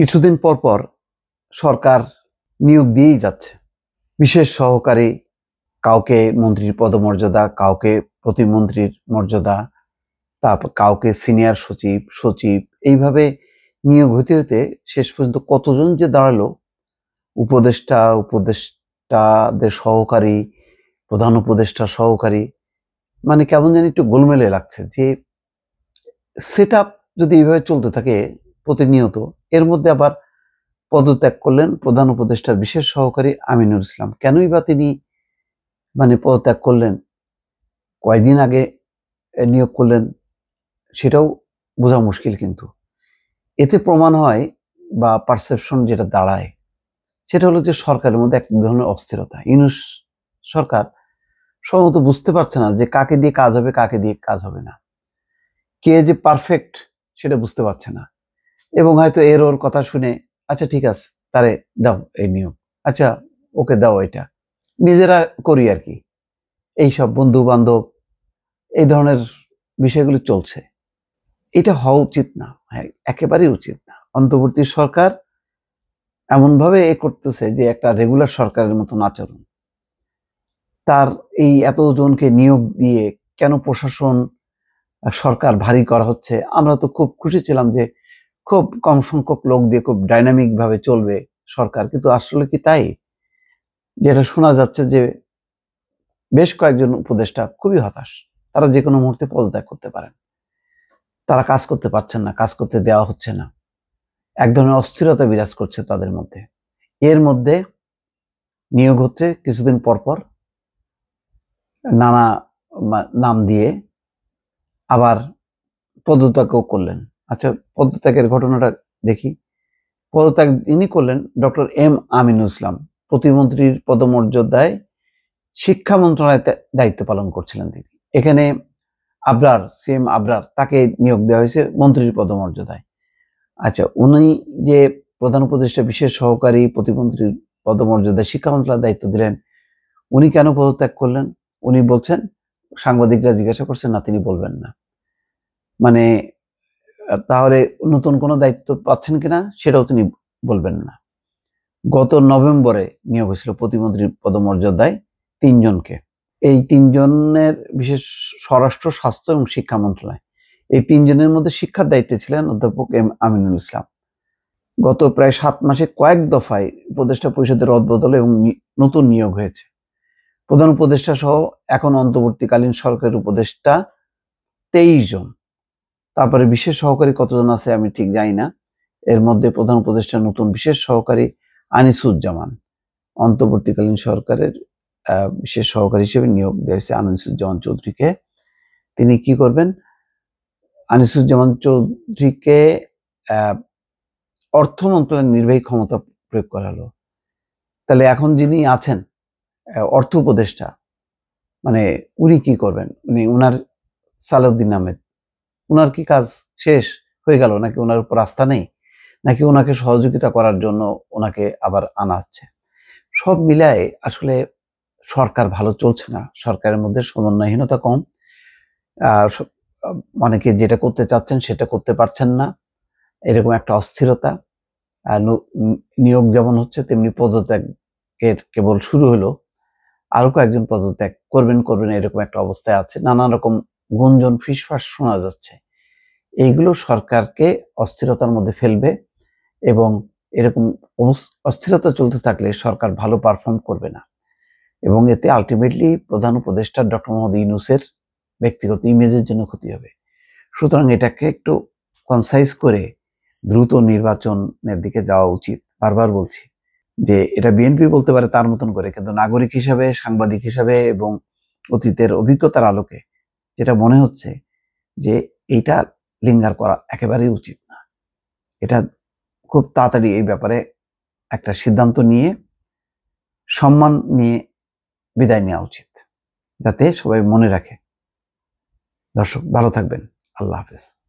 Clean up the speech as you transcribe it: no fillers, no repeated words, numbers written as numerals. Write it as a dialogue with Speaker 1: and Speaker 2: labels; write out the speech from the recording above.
Speaker 1: কিছুদিন পর পর সরকার নিয়োগ দিয়েই যাচ্ছে। বিশেষ সহকারী, কাউকে মন্ত্রীর পদমর্যাদা, কাউকে প্রতিমন্ত্রীর মর্যাদা, তারপর কাউকে সিনিয়র সচিব, সচিব, এইভাবে নিয়োগ হতে হতে শেষ পর্যন্ত কতজন যে দাঁড়ালো, উপদেষ্টা, উপদেষ্টাদের সহকারী, প্রধান উপদেষ্টা সহকারী, মানে কেমন জানি একটু গোলমেলে লাগছে যে সেট আপ যদি এইভাবে চলতে থাকে প্রতিনিয়ত, এর মধ্যে আবার পদত্যাগ করলেন প্রধান উপদেষ্টার বিশেষ সহকারী আমিনুল ইসলাম। কেনই বা তিনি পদত্যাগ করলেন, কয়েকদিন আগে নিয়োগ করলেন, সেটাও বোঝা মুশকিল। কিন্তু এতে প্রমাণ হয় বা পারসেপশন যেটা দাঁড়ায়, সেটা হলো যে সরকারের মধ্যে এক ধরনের অস্থিরতা। ইউনূস সরকার সম্ভবত বুঝতে পারছে না যে কাকে দিয়ে কাজ হবে, কাকে দিয়ে কাজ হবে না, কে যে পারফেক্ট সেটা বুঝতে পারছে না। এবং হয়তো এর ওর কথা শুনে, আচ্ছা ঠিক আছে, তারে দাও এই নিয়োগ, আচ্ছা ওকে দাও এটা, নিজেরা করি আর কি। এইসব বন্ধু বান্ধব, এই ধরনের বিষয়গুলো চলছে। এটা হওয়া উচিত না, একেবারেই উচিত না। অন্তর্বর্তী সরকার এমনভাবে করতেছে যে একটা রেগুলার সরকারের মতন আচরণ। তার এই এতজনকে নিয়োগ দিয়ে কেন প্রশাসন, সরকার ভারী করা হচ্ছে? আমরা তো খুব খুশি ছিলাম যে খুব কম সংখ্যক লোক দিয়ে খুব ডাইনামিক ভাবে চলবে সরকার, কিন্তু আসলে কি তাই? যেটা শোনা যাচ্ছে যে বেশ কয়েকজন উপদেষ্টা খুবই হতাশ, তারা যে কোনো মুহূর্তে পদত্যাগ করতে পারেন, তারা কাজ করতে পারছেন না, কাজ করতে দেওয়া হচ্ছে না, এক ধরনের অস্থিরতা বিরাজ করছে তাদের মধ্যে। এর মধ্যে নিয়োগ হচ্ছে কিছুদিন পর পর নানা নাম দিয়ে, আবার পদত্যাগও করলেন। আচ্ছা, পদত্যাগের ঘটনাটা দেখি। পদত্যাগ ইনি করলেন ডক্টর এম আমিনুল ইসলাম, প্রতিমন্ত্রীর পদমর্যাদায় শিক্ষা মন্ত্রণালয়ে দায়িত্ব পালন করছিলেন তিনি। এখানে আবরার, সিএম আবরার, তাকে নিয়োগ দেওয়া হয়েছে মন্ত্রীর পদমর্যাদায়। আচ্ছা, উনি যে প্রধান উপদেষ্টা বিশেষ সহকারী প্রতিমন্ত্রীর পদমর্যাদায় শিক্ষা মন্ত্রণালয়ের দায়িত্ব দিলেন, উনি কেন পদত্যাগ করলেন? উনি বলছেন, সাংবাদিকরা জিজ্ঞাসা করছেন, না তিনি বলবেন না। মানে তাহলে নতুন কোনো দায়িত্ব পাচ্ছেন কিনা সেটাও তিনি বলবেন না। গত নভেম্বরে নিয়োগ হয়েছিল প্রতিমন্ত্রীর পদমর্যাদায় ৩ জনকে। এই ৩ জনের বিশেষ স্বরাষ্ট্র, স্বাস্থ্য এবং শিক্ষা মন্ত্রণালয়। এই ৩ জনের মধ্যে শিক্ষার দায়িত্বে ছিলেন অধ্যাপক এম আমিনুল ইসলাম। গত প্রায় ৭ মাসে কয়েক দফায় উপদেষ্টা পরিষদের রদবদল এবং নতুন নিয়োগ হয়েছে। প্রধান উপদেষ্টা সহ এখন অন্তর্বর্তীকালীন সরকারের উপদেষ্টা ২৩ জন। তারপরে বিশেষ সহকারী কতজন আছে আমি ঠিক জানি না। এর মধ্যে প্রধান উপদেষ্টা নতুন বিশেষ সহকারী আনিসুজ্জামান, অন্তর্বর্তীকালীন সরকারের বিশেষ সহকারী হিসেবে নিয়োগ দেওয়া হয়েছে আনিসুজ্জামান চৌধুরীকে। তিনি কি করবেন? আনিসুজ্জামান চৌধুরীকে অর্থ মন্ত্রণালয়ের নির্বাহী ক্ষমতা প্রয়োগ করা হলো। তাহলে এখন যিনি আছেন অর্থ উপদেষ্টা, উনি কি করবেন? উনার সালাউদ্দিন আহমেদ, উনার কি কাজ শেষ হয়ে গেল, নাকি ওনার উপর আস্থা নেই, নাকি ওনাকে সহযোগিতা করার জন্য ওনাকে আবার আনা হচ্ছে? সব মিলায় আসলে সরকার ভালো চলছে না। সরকারের মধ্যে সমন্বয়হীনতা কম, অনেকে যেটা করতে চাচ্ছেন সেটা করতে পারছেন না, এরকম একটা অস্থিরতা। নিয়োগ যেমন হচ্ছে তেমনি পদত্যাগের কেবল শুরু হলো, আরো কয়েকজন পদত্যাগ করবেন এরকম একটা অবস্থায় আছে। নানা রকম গুঞ্জন, ফিসফাস শোনা যাচ্ছে। এইগুলো সরকারকে অস্থিরতার মধ্যে ফেলবে এবং এরকম অস্থিরতা চলতে থাকলে সরকার ভালো পারফর্ম করবে না, এবং এতে আলটিমেটলি প্রধান উপদেষ্টা ডক্টর মোহাম্মদ ইউনূসের ব্যক্তিগত ইমেজের জন্য ক্ষতি হবে। সুতরাং এটাকে একটু কনসাইজ করে দ্রুত নির্বাচনের দিকে যাওয়া উচিত। বারবার বলছি যে এটা বিএনপি বলতে পারে তার মতন করে, কিন্তু নাগরিক হিসাবে, সাংবাদিক হিসাবে এবং অতীতের অভিজ্ঞতার আলোকে যেটা মনে হচ্ছে যে এইটা লিঙ্গার করা একেবারেই উচিত না। এটা খুব তাড়াতাড়ি এই ব্যাপারে একটা সিদ্ধান্ত নিয়ে সম্মান নিয়ে বিদায় নেওয়া উচিত, যাতে সবাই মনে রাখে। দর্শক ভালো থাকবেন। আল্লাহ হাফেজ।